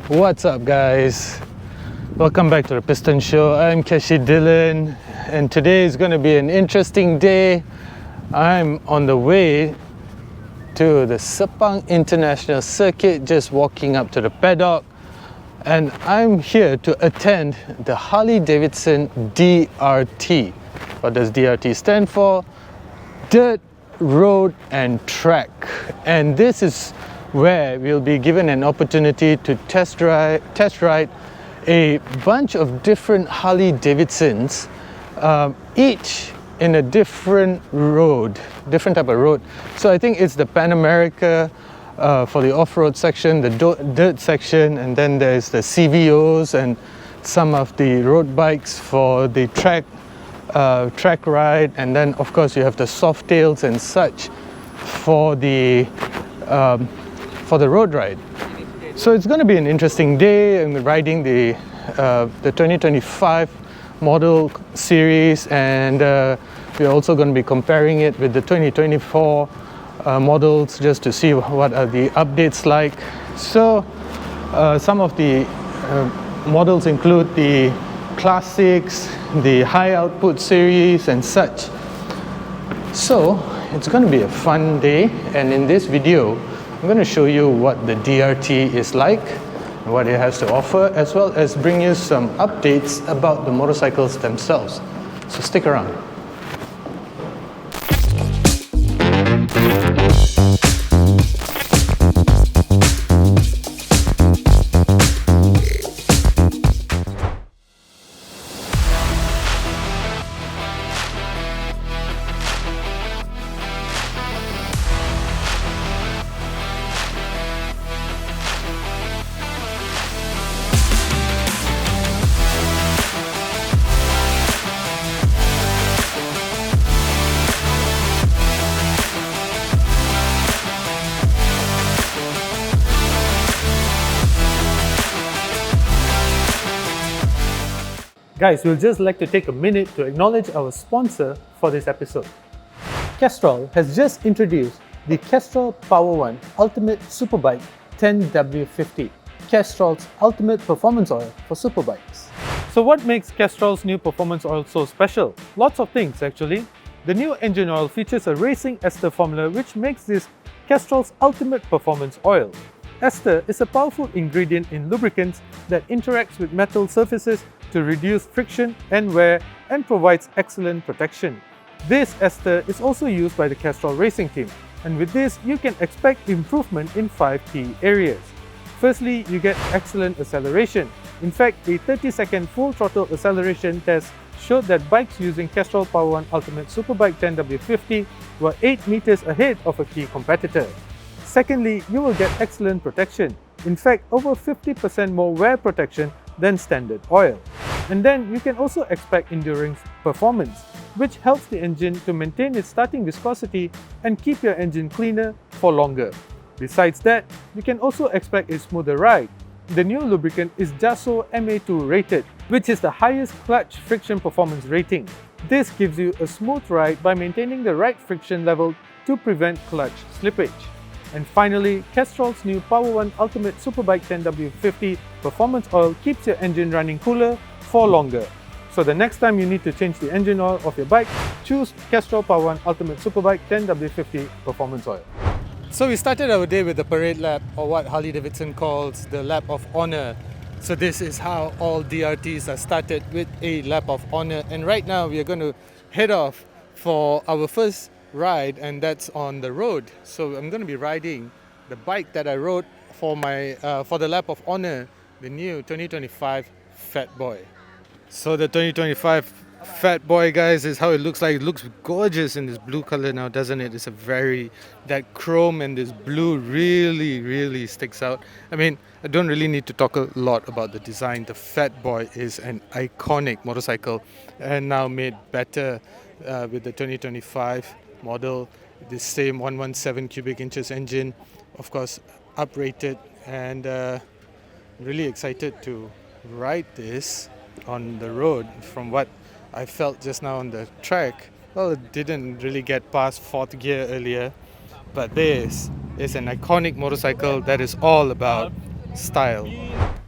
What's up, guys? Welcome back to the Piston Show. I'm Keshi Dillon, and today is going to be an interesting day. I'm on the way to the Sepang International Circuit, just walking up to the paddock, and I'm here to attend the Harley-Davidson DRT. What does DRT stand for? Dirt, Road and Track. And this is where we'll be given an opportunity to test ride a bunch of different Harley-Davidsons, each in a different type of road. So I think it's the Pan America for the off-road section, the dirt section, and then there's the CVOs and some of the road bikes for the track ride, and then of course you have the Softails and such for the road ride. So it's going to be an interesting day. I'm riding the 2025 model series, and we're also going to be comparing it with the 2024 models just to see what are the updates like. So some of the models include the classics, the high output series and such. So it's going to be a fun day, and in this video I'm going to show you what the DRT is like, what it has to offer, as well as bring you some updates about the motorcycles themselves. So stick around. Guys, we'll just like to take a minute to acknowledge our sponsor for this episode. Castrol has just introduced the Castrol Power One Ultimate Superbike 10W50, Castrol's ultimate performance oil for superbikes. So what makes Castrol's new performance oil so special? Lots of things actually. The new engine oil features a racing ester formula which makes this Castrol's ultimate performance oil. Ester is a powerful ingredient in lubricants that interacts with metal surfaces to reduce friction and wear and provides excellent protection. This ester is also used by the Castrol racing team, and with this you can expect improvement in 5 key areas. Firstly, you get excellent acceleration. In fact, a 30-second full throttle acceleration test showed that bikes using Castrol Power One Ultimate Superbike 10W50 were 8 meters ahead of a key competitor. Secondly, you will get excellent protection. In fact, over 50% more wear protection than standard oil. And then you can also expect enduring performance, which helps the engine to maintain its starting viscosity and keep your engine cleaner for longer. Besides that, you can also expect a smoother ride. The new lubricant is JASO MA2 rated, which is the highest clutch friction performance rating. This gives you a smooth ride by maintaining the right friction level to prevent clutch slippage. And finally, Castrol's new Power One Ultimate Superbike 10W50 performance oil keeps your engine running cooler for longer. So the next time you need to change the engine oil of your bike, choose Castrol Power One Ultimate Superbike 10W50 performance oil. So we started our day with the parade lap, or what Harley-Davidson calls the lap of honor. So this is how all DRTs are started, with a lap of honor. And right now we are going to head off for our first ride, and that's on the road. So I'm going to be riding the bike that I rode for the lap of honor, the new 2025 Fat Boy. So the 2025 Fat Boy, guys, is how it looks like. It looks gorgeous in this blue color now, doesn't it? It's that chrome and this blue really sticks out. I mean, I don't really need to talk a lot about the design. The Fat Boy is an iconic motorcycle, and now made better with the 2025 model, the same 117 cubic inches engine, of course uprated, and really excited to ride this on the road. From what I felt just now on the track, well, it didn't really get past 4th gear earlier, but this is an iconic motorcycle that is all about style.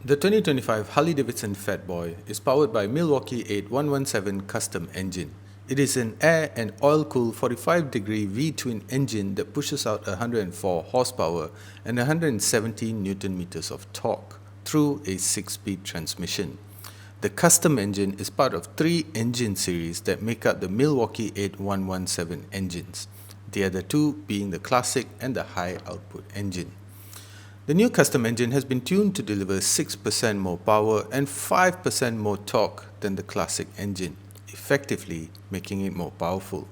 The 2025 Harley-Davidson Fat Boy is powered by Milwaukee 8117 custom engine. It is an air and oil-cooled 45-degree V-twin engine that pushes out 104 horsepower and 170 Nm of torque through a 6-speed transmission. The custom engine is part of 3 engine series that make up the Milwaukee 8117 engines, the other 2 being the classic and the high-output engine. The new custom engine has been tuned to deliver 6% more power and 5% more torque than the classic engine, effectively making it more powerful.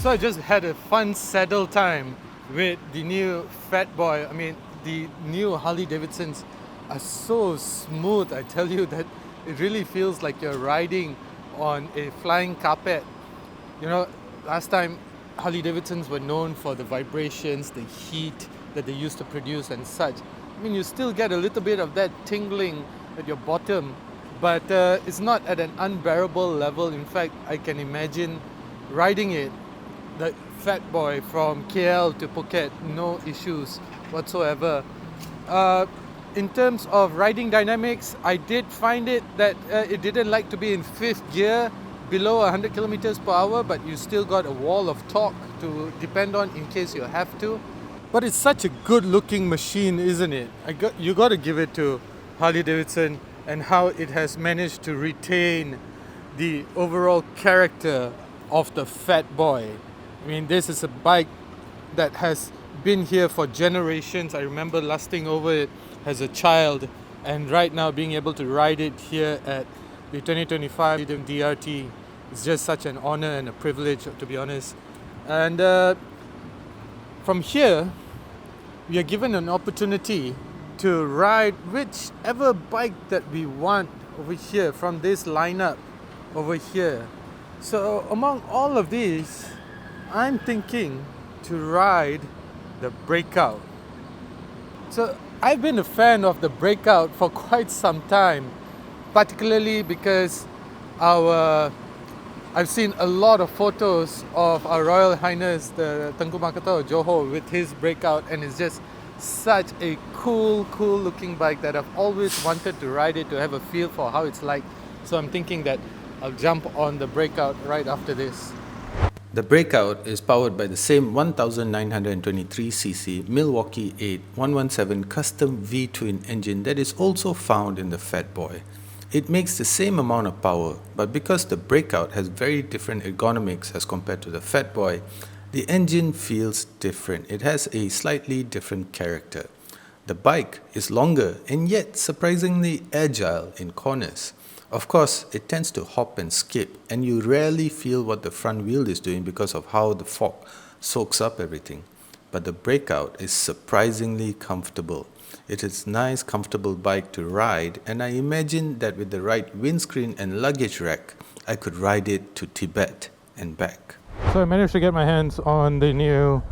So I just had a fun saddle time with the new Fat Boy. I mean, the new Harley-Davidsons are so smooth, I tell you, that it really feels like you're riding on a flying carpet. You know, last time Harley-Davidsons were known for the vibrations, the heat that they used to produce and such. I mean, you still get a little bit of that tingling at your bottom, but it's not at an unbearable level. In fact, I can imagine riding it, the Fat Boy, from KL to Phuket, no issues whatsoever. In terms of riding dynamics, I did find it that it didn't like to be in 5th gear below 100 kilometers per hour, but you still got a wall of torque to depend on in case you have to. But it's such a good looking machine, isn't it? You got to give it to Harley-Davidson and how it has managed to retain the overall character of the Fat Boy. I mean, this is a bike that has been here for generations. I remember lusting over it as a child, and right now being able to ride it here at the 2025 DRT is just such an honor and a privilege, to be honest. And from here, we are given an opportunity to ride whichever bike that we want over here from this lineup over here. So among all of these, I'm thinking to ride the Breakout. So I've been a fan of the Breakout for quite some time, particularly because I've seen a lot of photos of Our Royal Highness the Tengku Mahkota Johor with his Breakout, and it's just such a cool looking bike that I've always wanted to ride it, to have a feel for how it's like. So I'm thinking that I'll jump on the Breakout right after this. The Breakout is powered by the same 1923cc Milwaukee 8117 custom V-twin engine that is also found in the Fat Boy. It makes the same amount of power, but because the Breakout has very different ergonomics as compared to the Fat Boy, the engine feels different. It has a slightly different character. The bike is longer and yet surprisingly agile in corners. Of course, it tends to hop and skip, and you rarely feel what the front wheel is doing because of how the fog soaks up everything. But the Breakout is surprisingly comfortable. It is a nice, comfortable bike to ride, and I imagine that with the right windscreen and luggage rack, I could ride it to Tibet and back. So I managed to get my hands on the new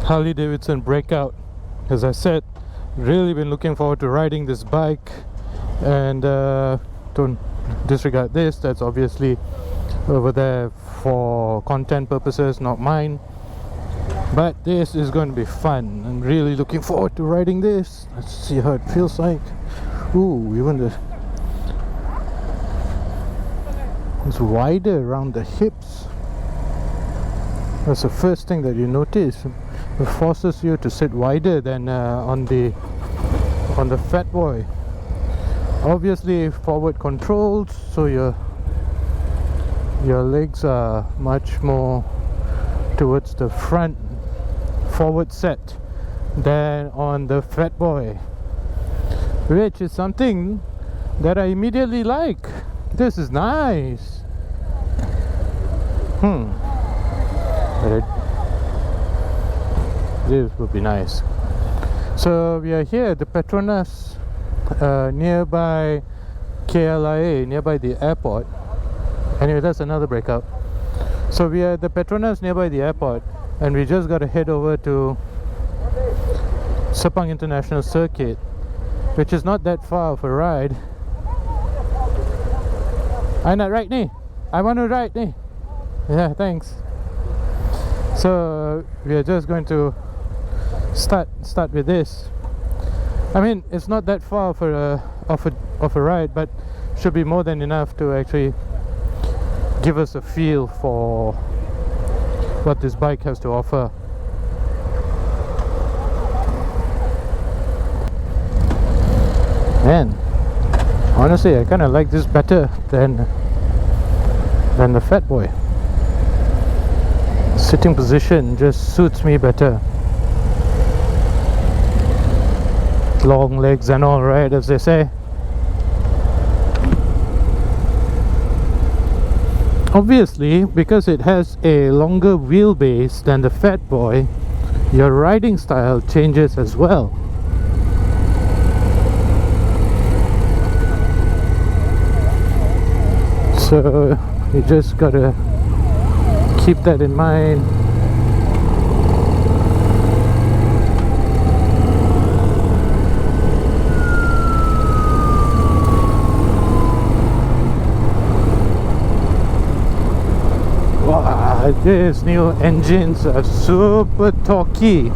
Harley-Davidson Breakout. As I said, really been looking forward to riding this bike, and don't disregard this, that's obviously over there for content purposes, not mine. But this is going to be fun. I'm really looking forward to riding this. Let's see how it feels like. Ooh, even it's wider around the hips. That's the first thing that you notice. It forces you to sit wider than on the Fat Boy. Obviously forward controls, so your legs are much more towards the front, forward set, than on the Fat Boy, which is something that I immediately like. This is nice. But this would be nice. So we are here at the Petronas, nearby KLIA, nearby the airport. Anyway, that's another breakout. So we are at the Petronas nearby the airport, and we just got to head over to Sepang International Circuit, which is not that far of a ride. I not right ni. I want to ride ni. Yeah, thanks. So we are just going to start with this. I mean, it's not that far for of a ride, but should be more than enough to actually give us a feel for what this bike has to offer. Man, honestly, I kind of like this better than the Fat Boy. Sitting position just suits me better. Long legs and all, right, as they say. Obviously, because it has a longer wheelbase than the Fat Boy, your riding style changes as well. So you just gotta keep that in mind. Wow, these new engines are super torquey.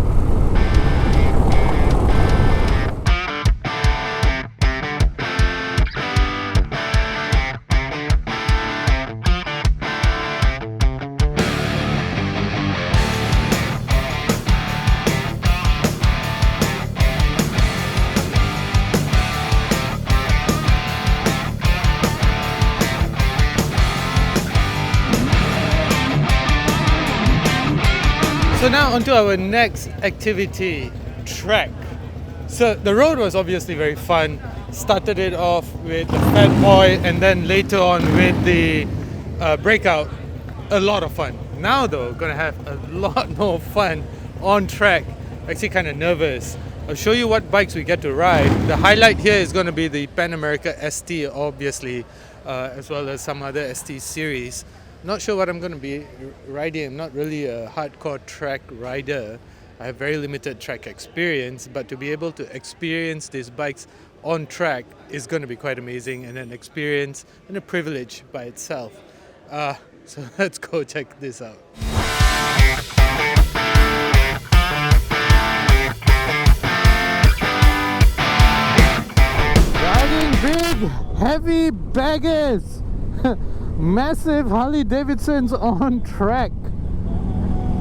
So now onto our next activity, trek. So the road was obviously very fun. Started it off with the Fat Boy and then later on with the Breakout. A lot of fun. Now though, gonna have a lot more fun on track. Actually kind of nervous. I'll show you what bikes we get to ride. The highlight here is going to be the Pan America ST, obviously, as well as some other ST series. Not sure what I'm going to be riding. I'm not really a hardcore track rider. I have very limited track experience, but to be able to experience these bikes on track is going to be quite amazing and an experience and a privilege by itself. So let's go check this out. Riding big, heavy baggers. Massive Harley-Davidsons on track.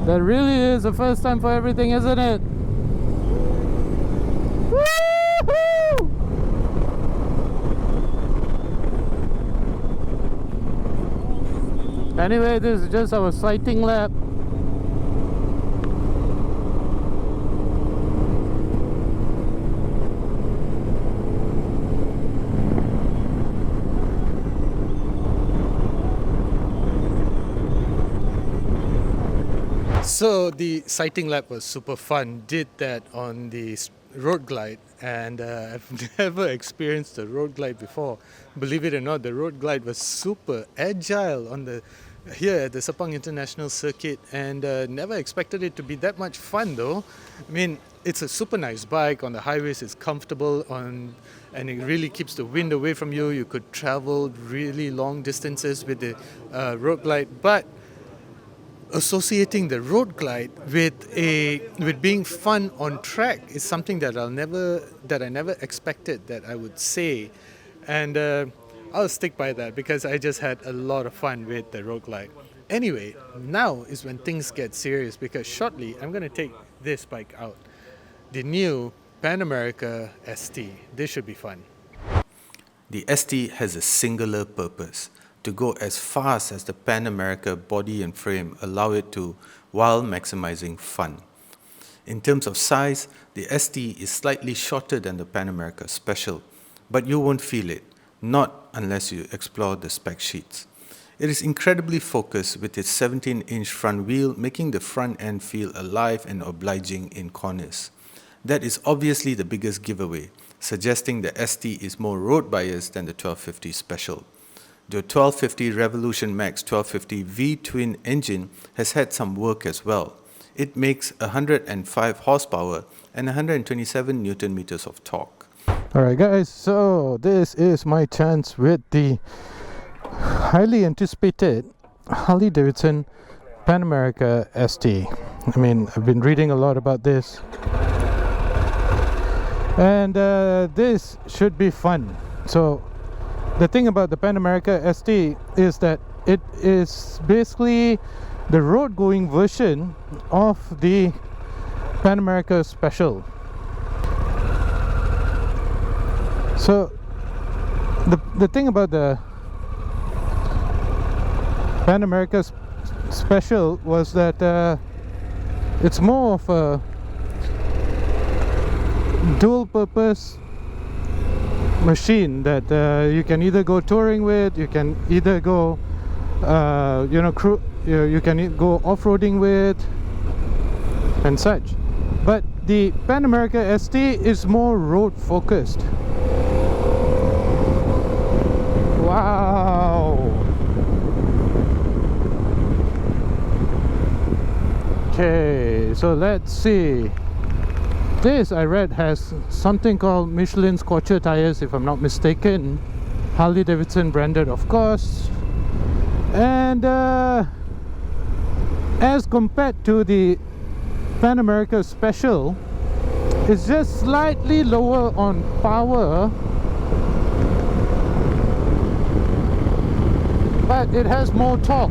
That really is the first time for everything, isn't it? Woo-hoo! Anyway, this is just our sighting lap. So the sighting lap was super fun. Did that on the road glide, and I've never experienced a road glide before. Believe it or not, the road glide was super agile on the here at the Sepang International Circuit, and never expected it to be that much fun though. I mean, it's a super nice bike. On the highways it's comfortable and it really keeps the wind away from you. You could travel really long distances with the road glide, but associating the road glide with being fun on track is something that I never expected that I would say, and I'll stick by that because I just had a lot of fun with the road glide. Anyway, now is when things get serious because shortly I'm going to take this bike out, the new Pan America ST. This should be fun. The ST has a singular purpose: to go as fast as the Pan America body and frame allow it to, while maximizing fun. In terms of size, the ST is slightly shorter than the Pan America Special, but you won't feel it, not unless you explore the spec sheets. It is incredibly focused with its 17-inch front wheel, making the front end feel alive and obliging in corners. That is obviously the biggest giveaway, suggesting the ST is more road biased than the 1250 Special. The 1250 Revolution Max 1250 V-twin engine has had some work as well. It makes 105 horsepower and 127 Newton meters of torque. Alright guys, so this is my chance with the highly anticipated Harley-Davidson Pan America ST. I mean, I've been reading a lot about this, and this should be fun. So the thing about the Pan America ST is that it is basically the road going version of the Pan America Special. So the thing about the Pan America Special was that it's more of a dual purpose machine that you can either go touring with, you can either go you can go off-roading with and such. But the Pan America ST is more road focused. Wow. Okay, so let's see. This I read has something called Michelin Scorcher tires, if I'm not mistaken. Harley-Davidson branded, of course. And as compared to the Pan America Special, it's just slightly lower on power, but it has more torque.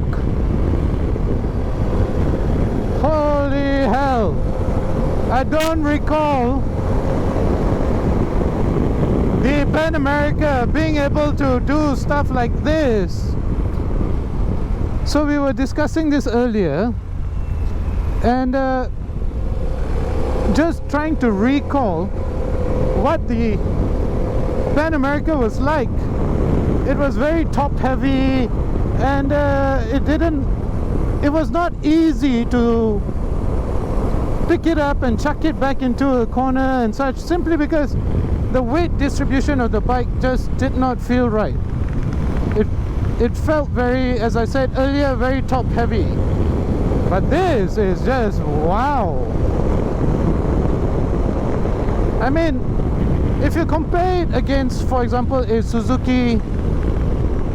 Holy hell! I don't recall the Pan America being able to do stuff like this. So we were discussing this earlier, and just trying to recall what the Pan America was like. It was very top heavy, and it was not easy to pick it up and chuck it back into a corner and such, simply because the weight distribution of the bike just did not feel right. It felt very, as I said earlier, very top heavy. But this is just wow. I mean, if you compare it against, for example, a Suzuki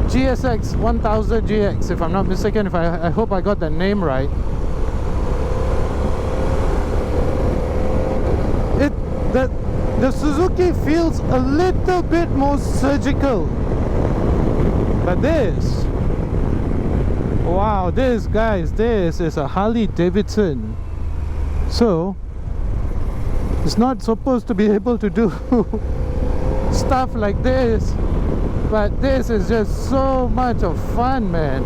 GSX 1000 GX, if I'm not mistaken, I hope I got the name right. The Suzuki feels a little bit more surgical. But this, wow, this guys, this is a Harley-Davidson. So it's not supposed to be able to do stuff like this, but this is just so much of fun, man.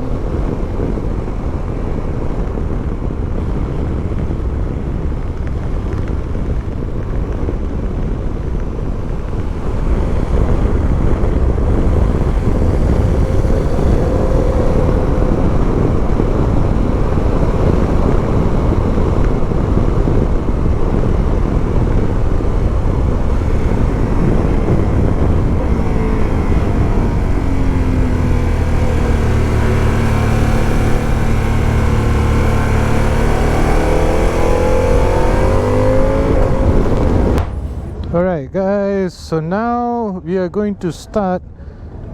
Alright guys, so now we are going to start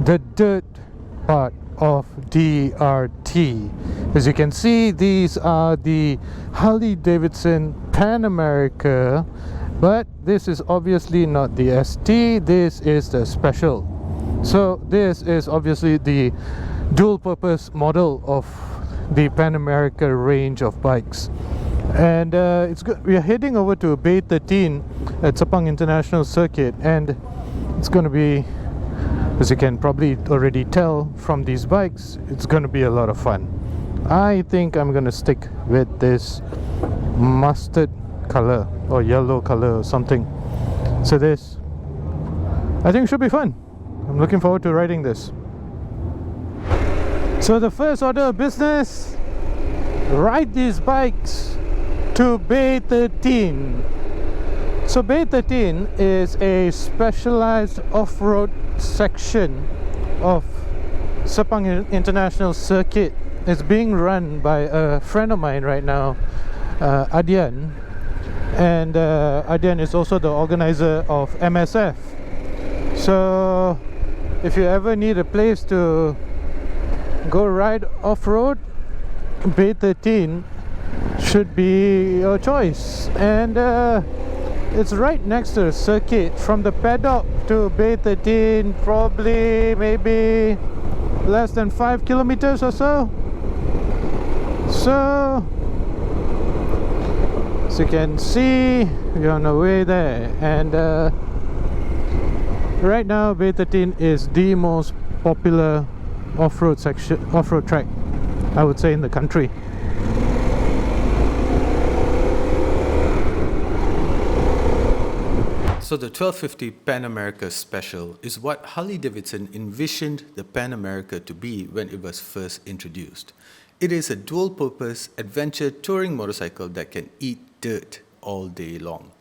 the dirt part of DRT. As you can see, these are the Harley-Davidson Pan America, but this is obviously not the ST, this is the Special. So this is obviously the dual purpose model of the Pan America range of bikes. And it's good. We are heading over to Bay 13 at Sepang International Circuit, and it's going to be, as you can probably already tell from these bikes, it's going to be a lot of fun. I think I'm going to stick with this mustard color or yellow color or something. So this, I think, should be fun. I'm looking forward to riding this. So the first order of business, ride these bikes to Bay 13. So Bay 13 is a specialized off-road section of Sepang International Circuit. It's being run by a friend of mine right now, Adian, and Adian is also the organizer of MSF. So if you ever need a place to go ride off-road, Bay 13 should be your choice. And it's right next to the circuit. From the paddock to Bay 13, probably maybe less than 5 kilometers or so. So as you can see, we're on the way there. And right now Bay 13 is the most popular off-road section, off-road track, I would say, in the country. So the 1250 Pan America Special is what Harley-Davidson envisioned the Pan America to be when it was first introduced. It is a dual-purpose adventure touring motorcycle that can eat dirt all day long.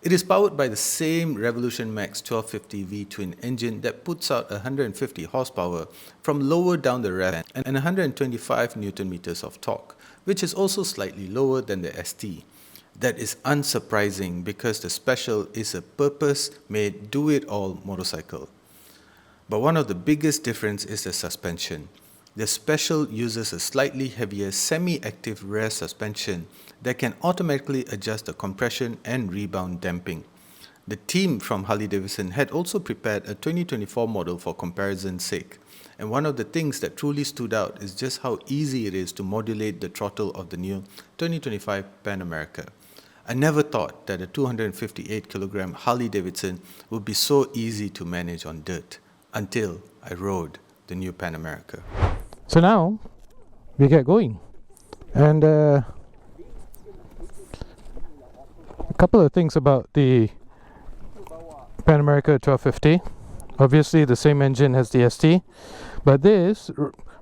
It is powered by the same Revolution Max 1250 V-twin engine that puts out 150 horsepower from lower down the rev and 125 Newton meters of torque, which is also slightly lower than the ST. That is unsurprising because the Special is a purpose-made do-it-all motorcycle. But one of the biggest differences is the suspension. The Special uses a slightly heavier semi-active rear suspension that can automatically adjust the compression and rebound damping. The team from Harley-Davidson had also prepared a 2024 model for comparison's sake. And one of the things that truly stood out is just how easy it is to modulate the throttle of the new 2025 Pan America. I never thought that a 258 kilogram Harley-Davidson would be so easy to manage on dirt until I rode the new Pan America. So now we get going, and a couple of things about the Pan America 1250. Obviously the same engine as the ST, but this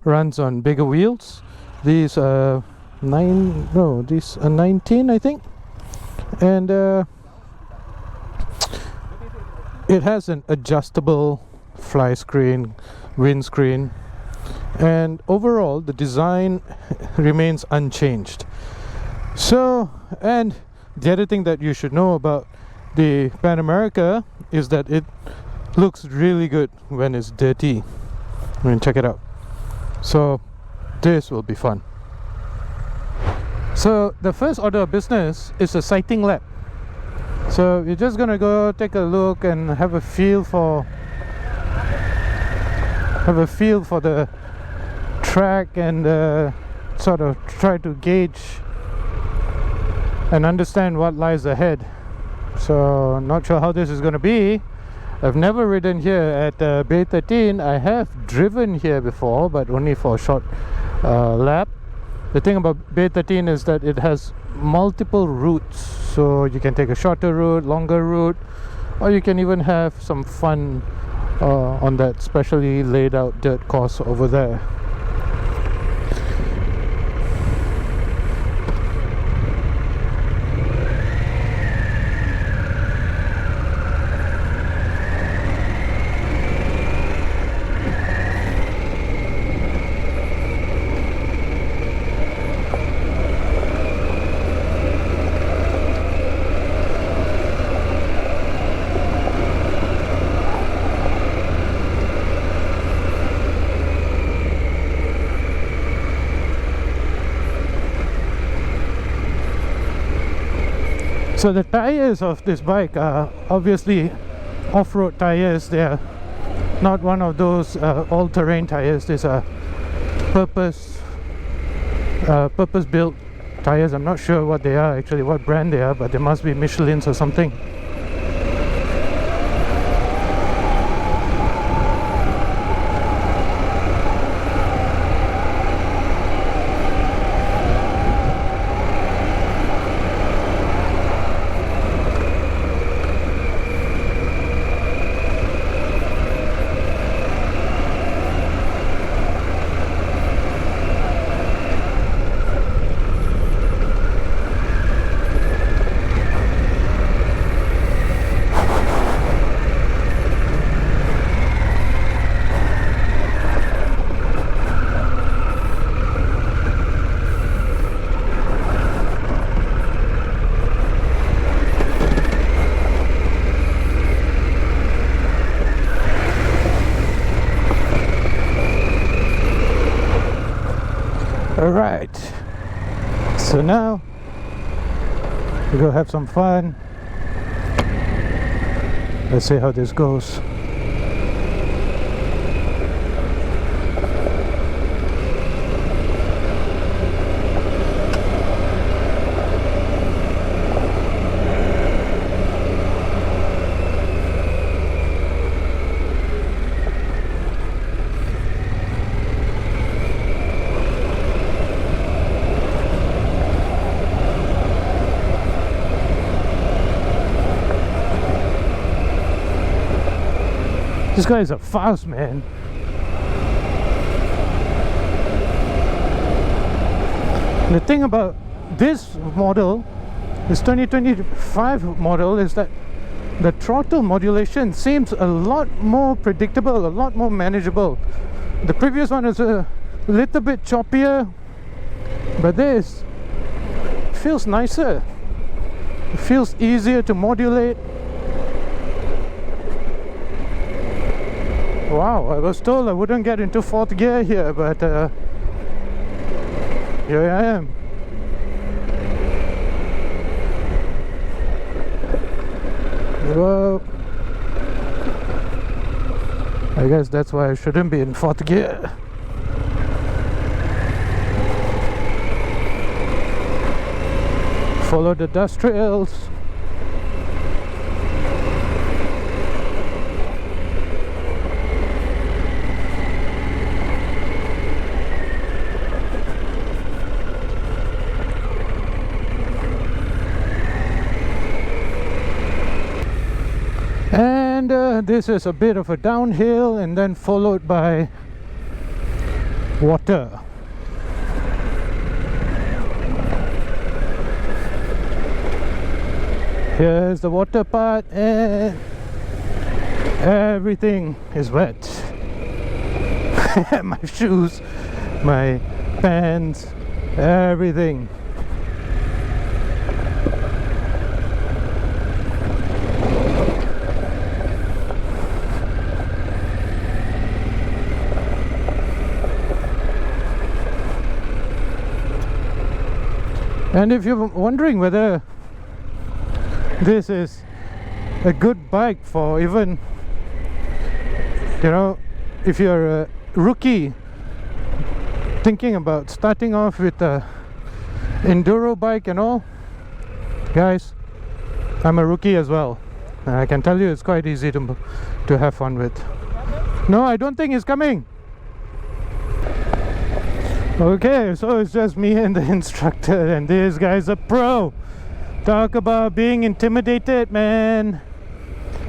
runs on bigger wheels. These are 19, I think. And it has an adjustable fly screen, windscreen, and overall the design remains unchanged. So, and the other thing that you should know about the Pan America is that it looks really good when it's dirty. I mean, check it out. So this will be fun. So the first order of business is a sighting lap. So you're just gonna go take a look and have a feel for the track, and sort of try to gauge and understand what lies ahead. So not sure how this is going to be. I've never ridden here at Bay 13. I have driven here before, but only for a short lap. The thing about Bay 13 is that it has multiple routes, so you can take a shorter route, longer route, or you can even have some fun on that specially laid out dirt course over there. So the tires of this bike are obviously off-road tires. They are not one of those all-terrain tires. These are purpose-built tires. I'm not sure what they are actually, what brand they are, but they must be Michelin's or something. Alright, so now we go have some fun. Let's see how this goes. These guys are fast, man. The thing about this model, this 2025 model, is that the throttle modulation seems a lot more predictable, a lot more manageable. The previous one is a little bit choppier, but this feels nicer. It feels easier to modulate. Wow, I was told I wouldn't get into fourth gear here, but here I am. Whoa. I guess that's why I shouldn't be in fourth gear. Follow the dust trails. And this is a bit of a downhill and then followed by water. Here's the water part and everything is wet. My shoes, my pants, everything. And if you're wondering whether this is a good bike for even, you know, if you're a rookie thinking about starting off with a enduro bike and all, guys, I'm a rookie as well, and I can tell you it's quite easy to have fun with. No, I don't think it's coming. Okay, so it's just me and the instructor, and this guy's a pro. Talk about being intimidated, man.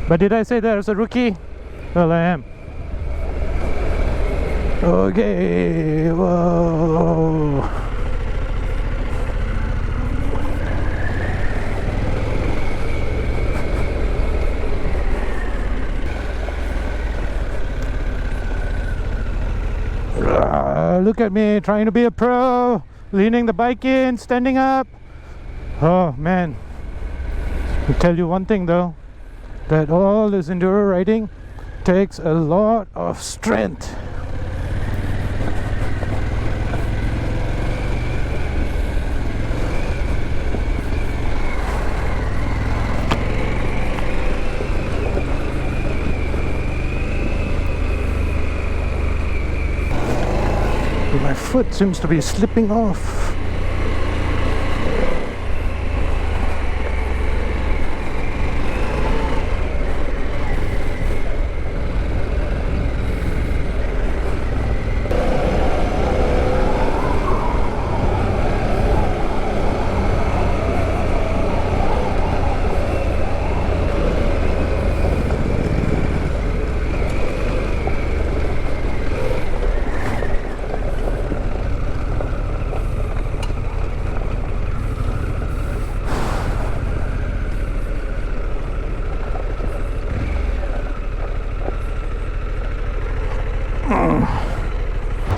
But did I say that as a rookie? Well, I am. Okay, whoa. Look at me trying to be a pro, leaning the bike in, standing up. Oh man, I'll tell you one thing though, that all this enduro riding takes a lot of strength. My foot seems to be slipping off.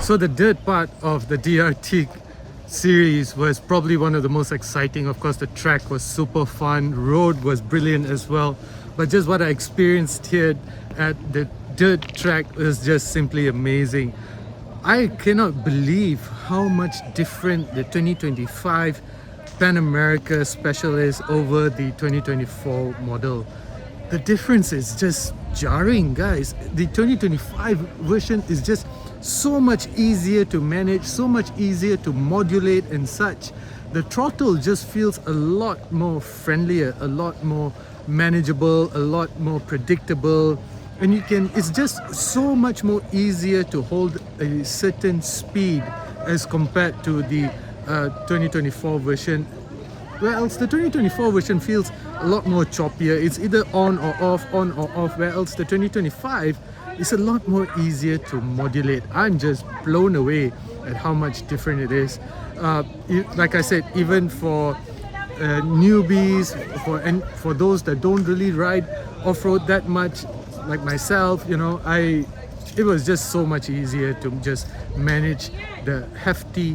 So the dirt part of the DRT series was probably one of the most exciting. Of course, the track was super fun, road was brilliant as well, but just what I experienced here at the dirt track was just simply amazing. I cannot believe how much different the 2025 Pan America Special is over the 2024 model. The difference is just jarring, guys. The 2025 version is just so much easier to manage, so much easier to modulate and such. The throttle just feels a lot more friendlier, a lot more manageable, a lot more predictable, and it's just so much more easier to hold a certain speed as compared to the 2024 version. Whereas the 2024 version feels a lot more choppier. It's either on or off, whereas the 2025 is a lot more easier to modulate. I'm just blown away at how much different it is. Like I said, even for newbies, for those that don't really ride off-road that much, like myself, it was just so much easier to just manage the hefty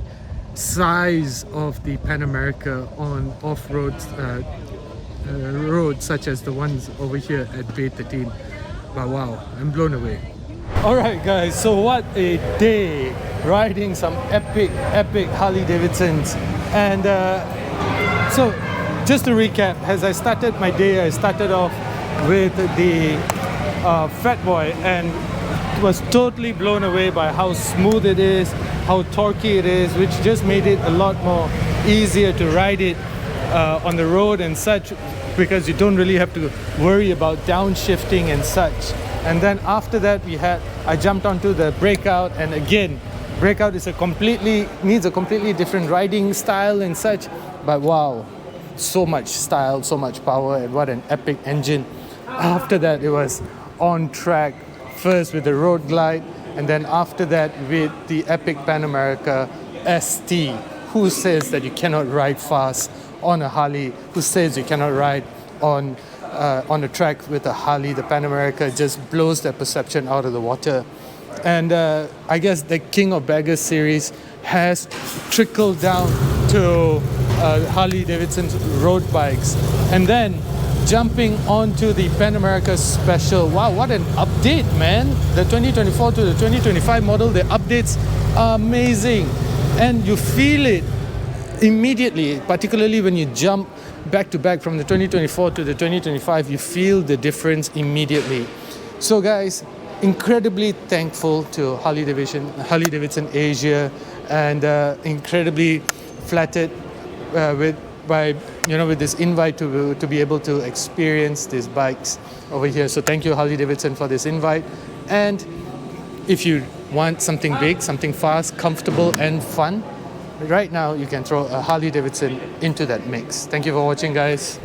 size of the Pan America on off-road roads such as the ones over here at Bay 13. But wow, I'm blown away. Alright guys, so what a day riding some epic Harley-Davidsons. And so just to recap, as I started my day, I started off with the Fat Boy and was totally blown away by how smooth it is, how torquey it is, which just made it a lot more easier to ride it on the road and such, because you don't really have to worry about downshifting and such. And then after that I jumped onto the Breakout, and again, Breakout needs a completely different riding style and such, but wow, so much style, so much power, and what an epic engine. After that it was on track, first with the Road Glide, and then after that with the epic Pan America ST. Who says that you cannot ride fast on a Harley? Who says you cannot ride on a track with a Harley? The Pan America just blows that perception out of the water. And I guess the King of Baggers series has trickled down to Harley-Davidson's road bikes. And then jumping onto the Pan America Special. Wow, what an update, man. The 2024 to the 2025 model, the updates are amazing. And you feel it immediately, particularly when you jump back to back from the 2024 to the 2025, you feel the difference immediately. So guys, incredibly thankful to Harley-Davidson Asia, and incredibly flattered with this invite to be able to experience these bikes over here. So thank you, Harley-Davidson, for this invite. And if you want something big, something fast, comfortable and fun, right now you can throw a Harley-Davidson into that mix. Thank you for watching, guys.